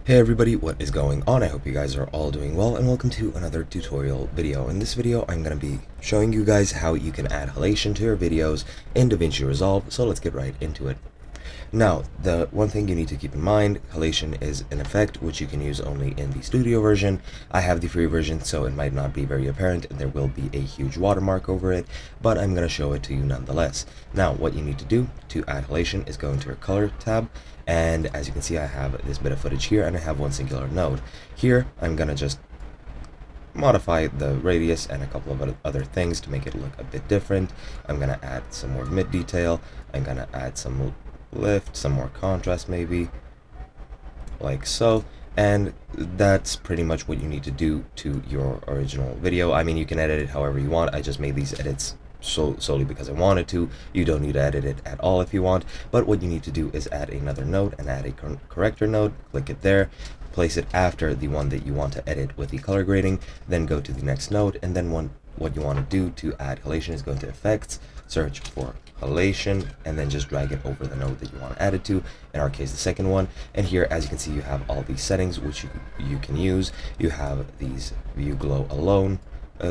Hey everybody, what is going on? I hope you guys are all doing well, and welcome to another tutorial video. In this video, I'm going to be showing you guys how you can add halation to your videos in Davinci Resolve, so let's get right into it. Now, the one thing you need to keep in mind, halation is an effect which you can use only in the studio version. I have the free version, so it might not be very apparent and there will be a huge watermark over it, but I'm going to show it to you nonetheless. Now, what you need to do to add halation is go into your color tab, and as you can see, I have this bit of footage here and I have one singular node. Here, I'm going to just modify the radius and a couple of other things to make it look a bit different. I'm going to add some more mid detail. I'm going to add some lift, some more contrast maybe, like so, and that's pretty much what you need to do to your original video. I mean, you can edit it however you want. I just made these edits solely because I wanted to. You don't need to edit it at all if you want, but what you need to do is add another node and add a corrector node. Click it there, place it after the one that you want to edit with the color grading, then go to the next node, and then what you want to do to add halation is go into effects, search for halation, and then just drag it over the node that you want to add it to, in our case the second one. And here, as you can see, you have all these settings which you can use. You have these view glow alone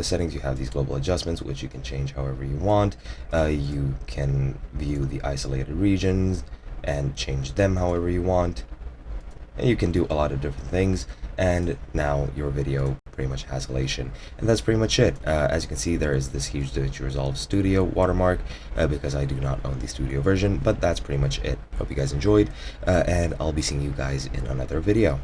settings, you have these global adjustments which you can change however you want. You can view the isolated regions and change them however you want, and you can do a lot of different things, and now your video pretty much has halation. And that's pretty much it. As you can see, there is this huge Davinci Resolve Studio watermark because I do not own the studio version, but that's pretty much it. Hope you guys enjoyed, and I'll be seeing you guys in another video.